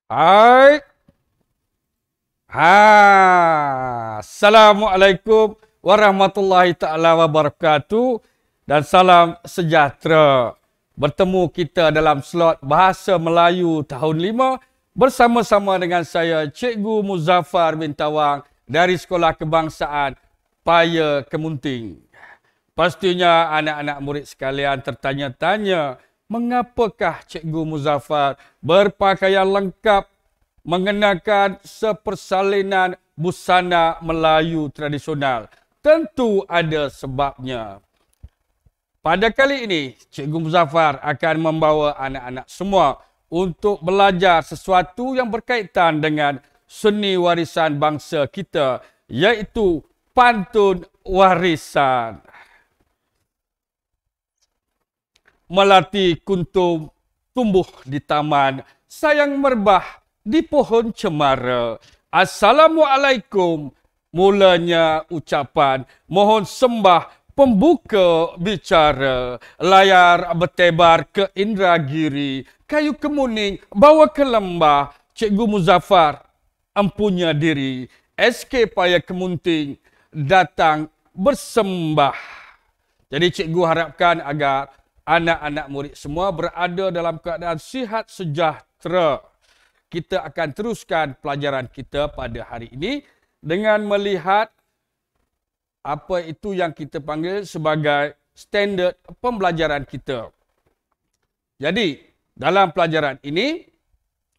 Hai. Assalamualaikum warahmatullahi taala wabarakatuh dan salam sejahtera. Bertemu kita dalam slot Bahasa Melayu tahun 5 bersama-sama dengan saya Cikgu Muzaffar bin Tawang dari Sekolah Kebangsaan Paya Kemunting. Pastinya anak-anak murid sekalian tertanya-tanya, mengapakah Cikgu Muzaffar berpakaian lengkap mengenakan sepersalinan busana Melayu tradisional? Tentu ada sebabnya. Pada kali ini, Cikgu Muzaffar akan membawa anak-anak semua untuk belajar sesuatu yang berkaitan dengan seni warisan bangsa kita, iaitu pantun warisan. Melati kuntum tumbuh di taman, sayang merbah di pohon cemara. Assalamualaikum, mulanya ucapan, mohon sembah pembuka bicara. Layar bertebar ke Indragiri, kayu kemuning bawa ke lembah. Cikgu Muzaffar empunya diri, SK Paya Kemunting datang bersembah. Jadi cikgu harapkan agar anak-anak murid semua berada dalam keadaan sihat sejahtera. Kita akan teruskan pelajaran kita pada hari ini dengan melihat apa itu yang kita panggil sebagai standard pembelajaran kita. Jadi, dalam pelajaran ini,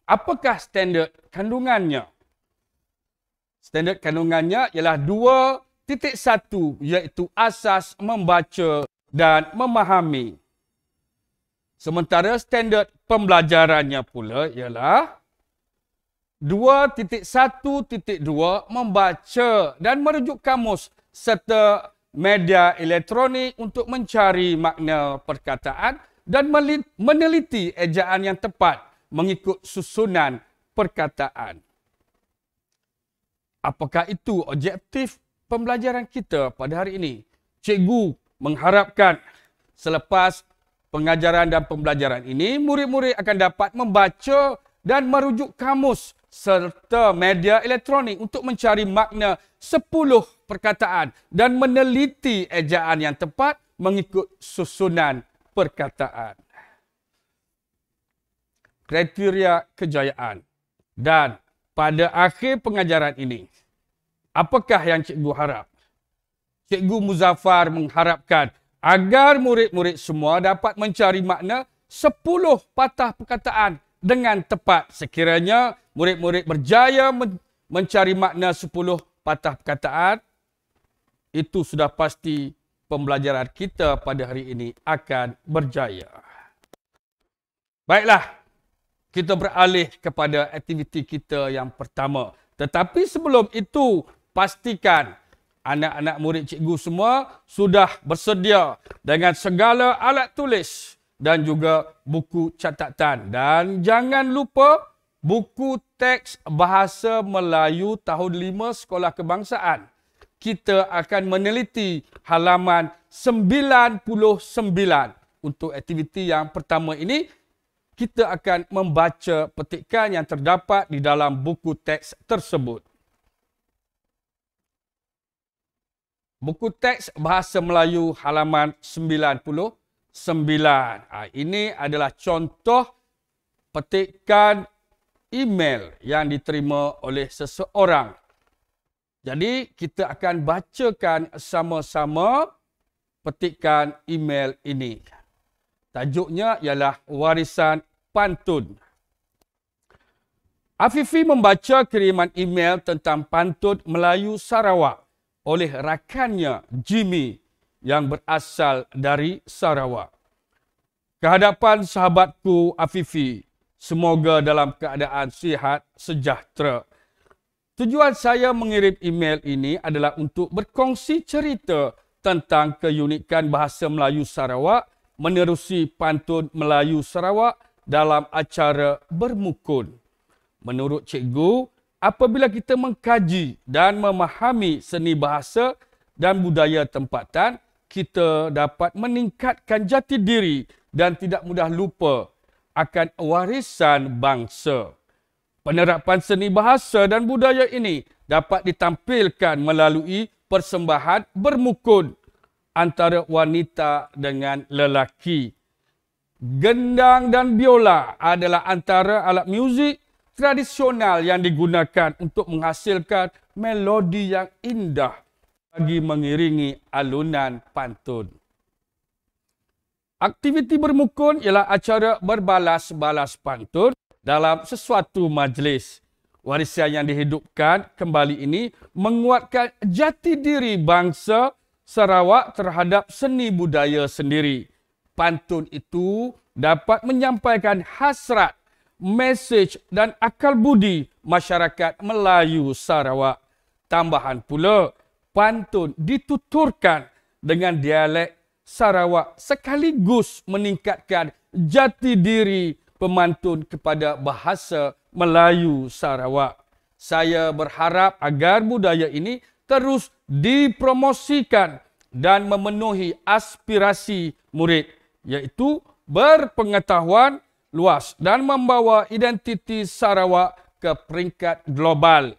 apakah standard kandungannya? Standard kandungannya ialah 2.1, iaitu asas membaca dan memahami. Sementara standard pembelajarannya pula ialah 2.1.2 membaca dan merujuk kamus serta media elektronik untuk mencari makna perkataan dan meneliti ejaan yang tepat mengikut susunan perkataan. Apakah itu objektif pembelajaran kita pada hari ini? Cikgu mengharapkan selepas pengajaran dan pembelajaran ini, murid-murid akan dapat membaca dan merujuk kamus serta media elektronik untuk mencari makna 10 perkataan dan meneliti ejaan yang tepat mengikut susunan perkataan. Kriteria kejayaan. Dan pada akhir pengajaran ini, apakah yang cikgu harap? Cikgu Muzaffar mengharapkan agar murid-murid semua dapat mencari makna 10 patah perkataan dengan tepat. Sekiranya murid-murid berjaya mencari makna 10 patah perkataan, itu sudah pasti pembelajaran kita pada hari ini akan berjaya. Baiklah, kita beralih kepada aktiviti kita yang pertama. Tetapi sebelum itu, pastikan anak-anak murid cikgu semua sudah bersedia dengan segala alat tulis dan juga buku catatan. Dan jangan lupa buku teks Bahasa Melayu tahun 5 Sekolah Kebangsaan. Kita akan meneliti halaman 99. Untuk aktiviti yang pertama ini, kita akan membaca petikan yang terdapat di dalam buku teks tersebut. Buku teks Bahasa Melayu halaman 99. Ini adalah contoh petikan email yang diterima oleh seseorang. Jadi kita akan bacakan sama-sama petikan email ini. Tajuknya ialah Warisan Pantun. Afifi membaca kiriman email tentang pantun Melayu Sarawak oleh rakannya Jimmy yang berasal dari Sarawak. Kehadapan sahabatku Afifi, semoga dalam keadaan sihat sejahtera. Tujuan saya mengirim email ini adalah untuk berkongsi cerita tentang keunikan bahasa Melayu Sarawak menerusi pantun Melayu Sarawak dalam acara bermukun. Menurut cikgu, apabila kita mengkaji dan memahami seni bahasa dan budaya tempatan, kita dapat meningkatkan jati diri dan tidak mudah lupa akan warisan bangsa. Penerapan seni bahasa dan budaya ini dapat ditampilkan melalui persembahan bermukun antara wanita dengan lelaki. Gendang dan biola adalah antara alat muzik tradisional yang digunakan untuk menghasilkan melodi yang indah bagi mengiringi alunan pantun. Aktiviti bermukun ialah acara berbalas-balas pantun dalam sesuatu majlis. Warisan yang dihidupkan kembali ini menguatkan jati diri bangsa Sarawak terhadap seni budaya sendiri. Pantun itu dapat menyampaikan hasrat, mesej dan akal budi masyarakat Melayu Sarawak. Tambahan pula, pantun dituturkan dengan dialek Sarawak sekaligus meningkatkan jati diri pemantun kepada bahasa Melayu Sarawak. Saya berharap agar budaya ini terus dipromosikan dan memenuhi aspirasi murid, iaitu berpengetahuan luas dan membawa identiti Sarawak ke peringkat global.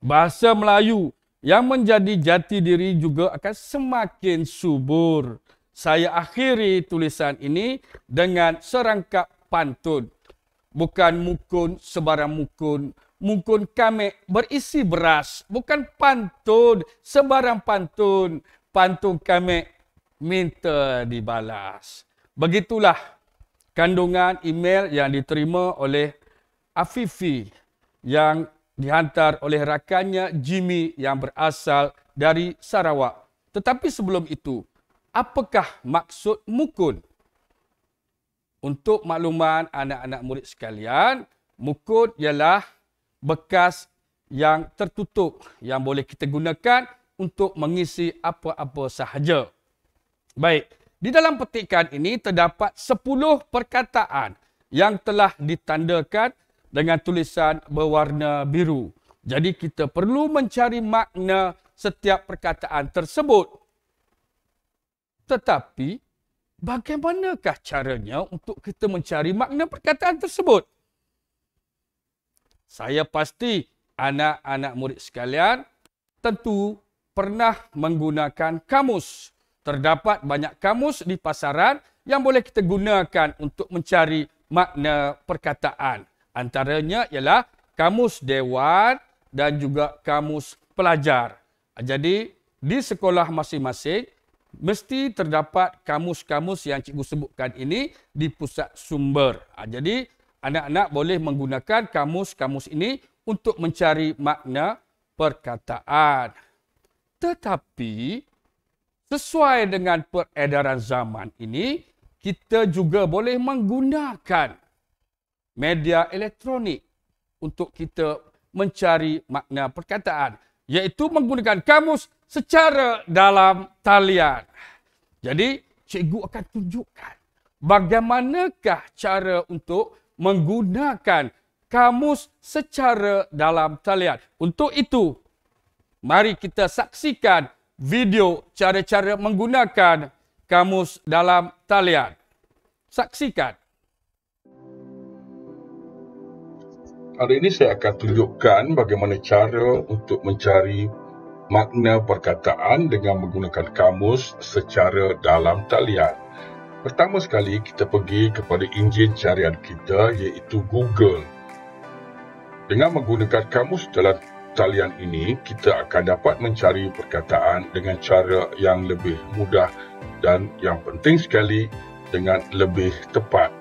Bahasa Melayu yang menjadi jati diri juga akan semakin subur. Saya akhiri tulisan ini dengan serangkap pantun. Bukan mukun sebarang mukun. Mukun kami berisi beras. Bukan pantun sebarang pantun. Pantun kami minta dibalas. Begitulah kandungan email yang diterima oleh Afifi yang dihantar oleh rakannya Jimmy yang berasal dari Sarawak. Tetapi sebelum itu, apakah maksud mukun? Untuk makluman anak-anak murid sekalian, mukun ialah bekas yang tertutup yang boleh kita gunakan untuk mengisi apa-apa sahaja. Baik, di dalam petikan ini terdapat 10 perkataan yang telah ditandakan dengan tulisan berwarna biru. Jadi kita perlu mencari makna setiap perkataan tersebut. Tetapi, bagaimanakah caranya untuk kita mencari makna perkataan tersebut? Saya pasti anak-anak murid sekalian tentu pernah menggunakan kamus. Terdapat banyak kamus di pasaran yang boleh kita gunakan untuk mencari makna perkataan. Antaranya ialah kamus dewan dan juga kamus pelajar. Jadi, di sekolah masing-masing, mesti terdapat kamus-kamus yang cikgu sebutkan ini di pusat sumber. Jadi, anak-anak boleh menggunakan kamus-kamus ini untuk mencari makna perkataan. Tetapi, sesuai dengan peredaran zaman ini, kita juga boleh menggunakan media elektronik untuk kita mencari makna perkataan, iaitu menggunakan kamus secara dalam talian. Jadi, cikgu akan tunjukkan bagaimanakah cara untuk menggunakan kamus secara dalam talian. Untuk itu, mari kita saksikan video cara-cara menggunakan kamus dalam talian. Saksikan. Hari ini saya akan tunjukkan bagaimana cara untuk mencari makna perkataan dengan menggunakan kamus secara dalam talian. Pertama sekali kita pergi kepada enjin carian kita iaitu Google. Dengan menggunakan kamus dalam talian ini, kita akan dapat mencari perkataan dengan cara yang lebih mudah dan yang penting sekali dengan lebih tepat.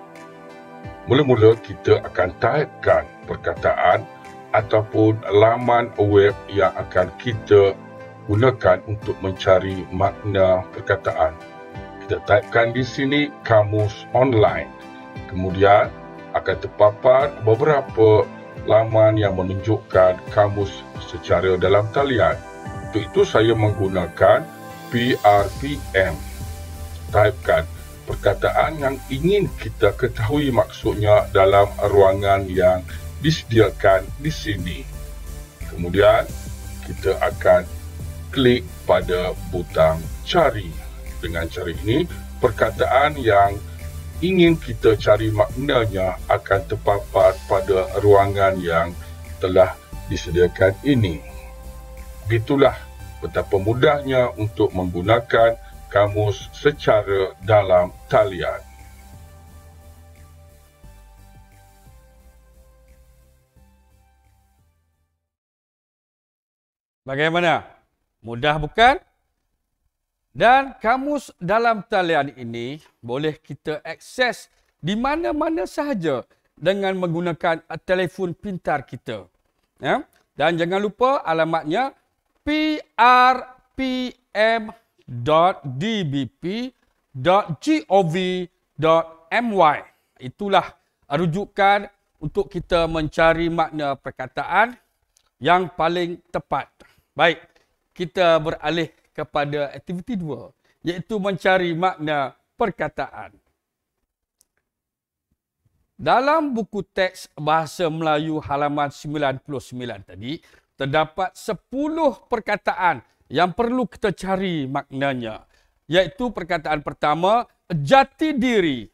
Mula-mula kita akan typekan perkataan ataupun laman web yang akan kita gunakan untuk mencari makna perkataan. Kita typekan di sini kamus online. Kemudian akan terpapar beberapa laman yang menunjukkan kamus secara dalam talian. Untuk itu saya menggunakan PRPM. Typekan perkataan yang ingin kita ketahui maksudnya dalam ruangan yang disediakan di sini. Kemudian kita akan klik pada butang cari. Dengan cara ini, perkataan yang ingin kita cari maknanya akan terpapar pada ruangan yang telah disediakan ini. Begitulah betapa mudahnya untuk menggunakan kamus secara dalam talian. Bagaimana? Mudah bukan? Dan kamus dalam talian ini boleh kita akses di mana-mana sahaja dengan menggunakan telefon pintar kita. Ya? Dan jangan lupa alamatnya prpm.dbp.gov.my. Itulah rujukan untuk kita mencari makna perkataan yang paling tepat. Baik, kita beralih kepada aktiviti 2, iaitu mencari makna perkataan. Dalam buku teks Bahasa Melayu halaman 99 tadi, terdapat 10 perkataan yang perlu kita cari maknanya. Iaitu perkataan pertama, jati diri,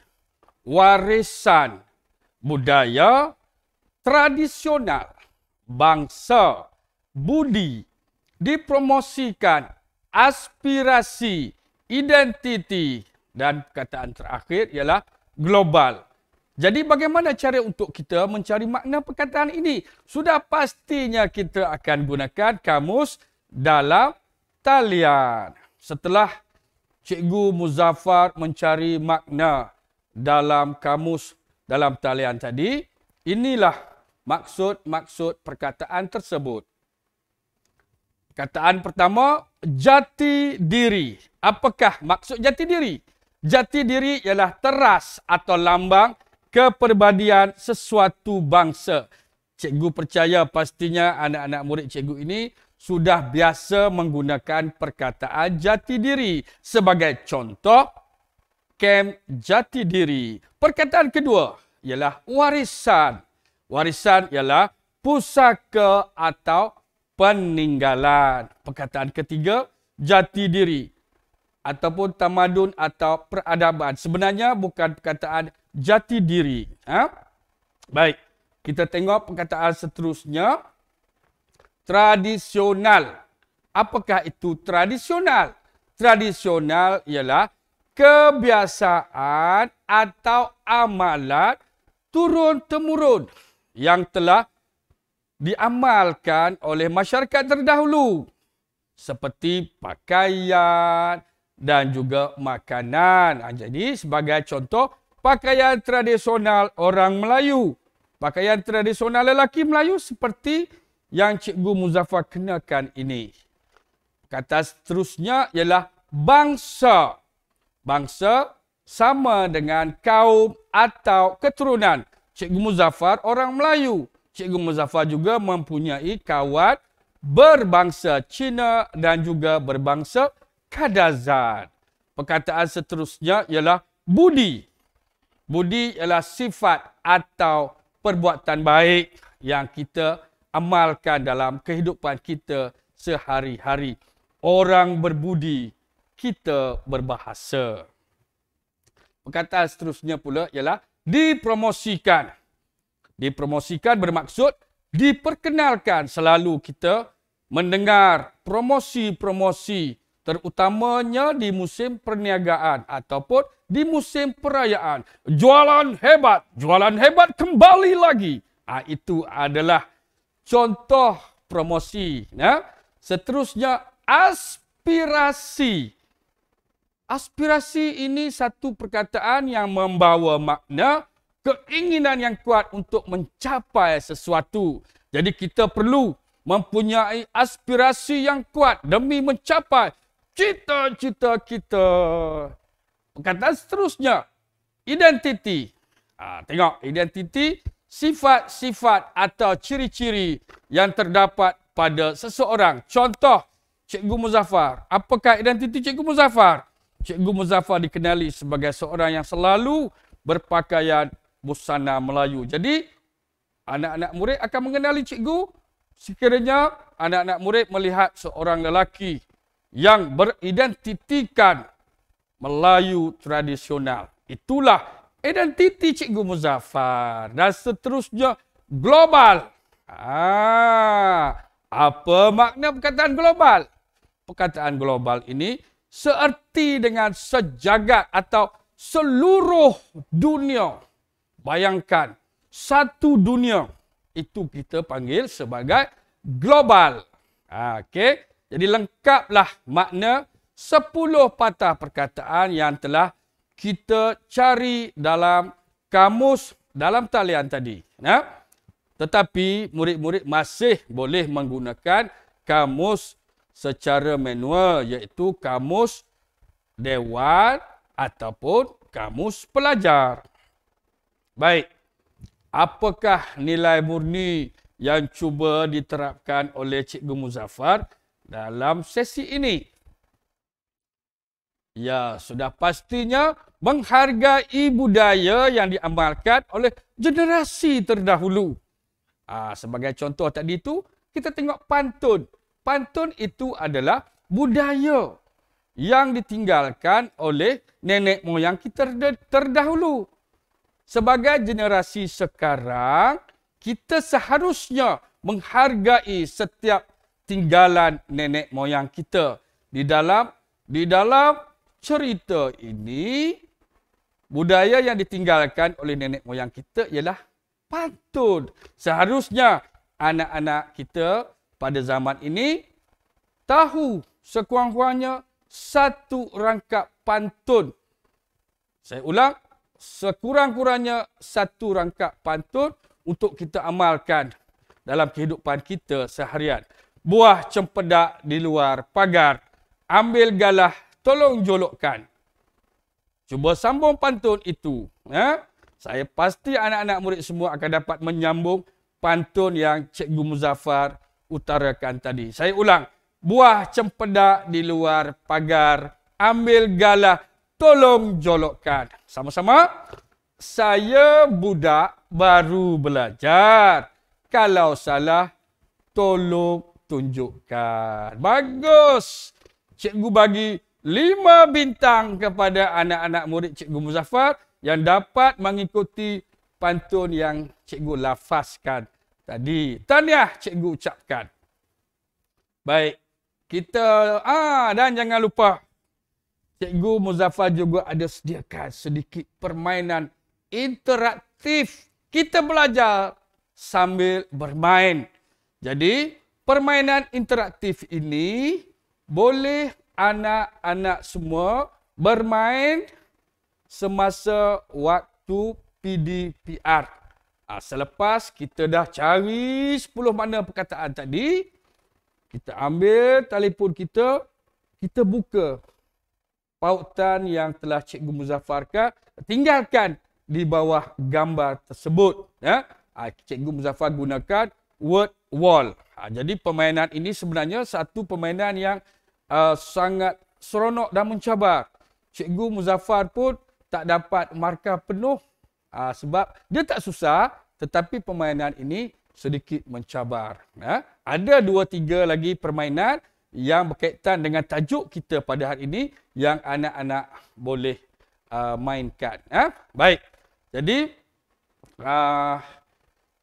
warisan, budaya, tradisional, bangsa, budi, dipromosikan, aspirasi, identiti, dan perkataan terakhir ialah global. Jadi bagaimana cara untuk kita mencari makna perkataan ini? Sudah pastinya kita akan gunakan kamus dalam talian. Setelah Cikgu Muzaffar mencari makna dalam kamus dalam talian tadi, inilah maksud-maksud perkataan tersebut. Perkataan pertama, jati diri. Apakah maksud jati diri? Jati diri ialah teras atau lambang kepribadian sesuatu bangsa. Cikgu percaya pastinya anak-anak murid cikgu ini sudah biasa menggunakan perkataan jati diri. Sebagai contoh, kem jati diri. Perkataan kedua ialah warisan. Warisan ialah pusaka atau peninggalan. Perkataan ketiga, jati diri ataupun tamadun atau peradaban. Sebenarnya bukan perkataan jati diri. Baik, kita tengok perkataan seterusnya. Tradisional. Apakah itu tradisional? Tradisional ialah kebiasaan atau amalan turun-temurun yang telah diamalkan oleh masyarakat terdahulu seperti pakaian dan juga makanan. Jadi sebagai contoh, pakaian tradisional orang Melayu, pakaian tradisional lelaki Melayu seperti yang Cikgu Muzaffar kenakan ini. Kata seterusnya ialah bangsa. Bangsa sama dengan kaum atau keturunan. Cikgu Muzaffar orang Melayu. Cikgu Muzaffar juga mempunyai kawan berbangsa Cina dan juga berbangsa Kadazan. Perkataan seterusnya ialah budi. Budi ialah sifat atau perbuatan baik yang kita amalkan dalam kehidupan kita sehari-hari. Orang berbudi, kita berbahasa. Perkataan seterusnya pula ialah dipromosikan. Dipromosikan bermaksud diperkenalkan. Selalu kita mendengar promosi-promosi, terutamanya di musim perniagaan ataupun di musim perayaan. Jualan hebat kembali lagi. Itu adalah contoh promosi. Seterusnya, aspirasi. Aspirasi ini satu perkataan yang membawa makna keinginan yang kuat untuk mencapai sesuatu. Jadi kita perlu mempunyai aspirasi yang kuat demi mencapai cita-cita kita. Perkataan seterusnya, identiti. Tengok, identiti, sifat-sifat atau ciri-ciri yang terdapat pada seseorang. Contoh, Cikgu Muzaffar. Apakah identiti Cikgu Muzaffar? Cikgu Muzaffar dikenali sebagai seorang yang selalu berpakaian busana Melayu. Jadi, anak-anak murid akan mengenali cikgu sekiranya anak-anak murid melihat seorang lelaki yang beridentitikan Melayu tradisional. Itulah identiti Cikgu Muzaffar dan seterusnya global. Apa makna perkataan global? Perkataan global ini seerti dengan sejagat atau seluruh dunia. Bayangkan, satu dunia itu kita panggil sebagai global. Okey, jadi lengkaplah makna 10 patah perkataan yang telah kita cari dalam kamus dalam talian tadi. Tetapi murid-murid masih boleh menggunakan kamus secara manual, iaitu kamus dewan ataupun kamus pelajar. Baik, apakah nilai murni yang cuba diterapkan oleh Cikgu Muzaffar dalam sesi ini? Ya, sudah pastinya menghargai budaya yang diamalkan oleh generasi terdahulu. Sebagai contoh tadi itu, kita tengok pantun. Pantun itu adalah budaya yang ditinggalkan oleh nenek moyang kita terdahulu. Sebagai generasi sekarang, kita seharusnya menghargai setiap tinggalan nenek moyang kita. Di dalam cerita ini, budaya yang ditinggalkan oleh nenek moyang kita ialah pantun. Seharusnya anak-anak kita pada zaman ini tahu sekurang-kurangnya satu rangkap pantun. Saya ulang, sekurang-kurangnya satu rangkap pantun untuk kita amalkan dalam kehidupan kita seharian. Buah cempedak di luar pagar, ambil galah, tolong jolokkan. Cuba sambung pantun itu. Saya pasti anak-anak murid semua akan dapat menyambung pantun yang Cikgu Muzaffar utarakan tadi. Saya ulang. Buah cempedak di luar pagar, ambil galah, tolong jolokkan. Sama-sama. Saya budak baru belajar. Kalau salah, tolong tunjukkan. Bagus. Cikgu bagi 5 bintang kepada anak-anak murid Cikgu Muzaffar yang dapat mengikuti pantun yang cikgu lafazkan tadi. Tahniah cikgu ucapkan. Baik, kita dan jangan lupa Cikgu Muzaffar juga ada sediakan sedikit permainan interaktif. Kita belajar sambil bermain. Jadi, permainan interaktif ini boleh anak-anak semua bermain semasa waktu PDPR. Selepas kita dah cari 10 makna perkataan tadi, kita ambil telefon kita, kita buka pautan yang telah Cikgu Muzaffarkan, tinggalkan di bawah gambar tersebut. Cikgu Muzaffar gunakan word wall. Jadi permainan ini sebenarnya satu permainan yang sangat seronok dan mencabar. Cikgu Muzaffar pun tak dapat markah penuh sebab dia tak susah, tetapi permainan ini sedikit mencabar. Ada 2-3 lagi permainan yang berkaitan dengan tajuk kita pada hari ini yang anak-anak boleh mainkan. Baik, jadi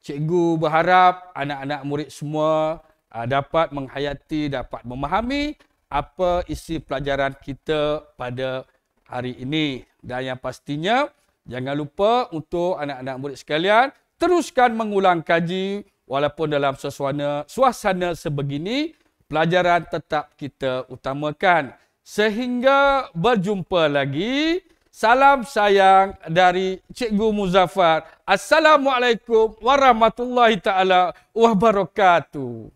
cikgu berharap anak-anak murid semua dapat menghayati, dapat memahami apa isi pelajaran kita pada hari ini. Dan yang pastinya, jangan lupa untuk anak-anak murid sekalian, teruskan mengulang kaji walaupun dalam suasana sebegini, pelajaran tetap kita utamakan. Sehingga berjumpa lagi. Salam sayang dari Cikgu Muzaffar. Assalamualaikum warahmatullahi taala wabarakatuh.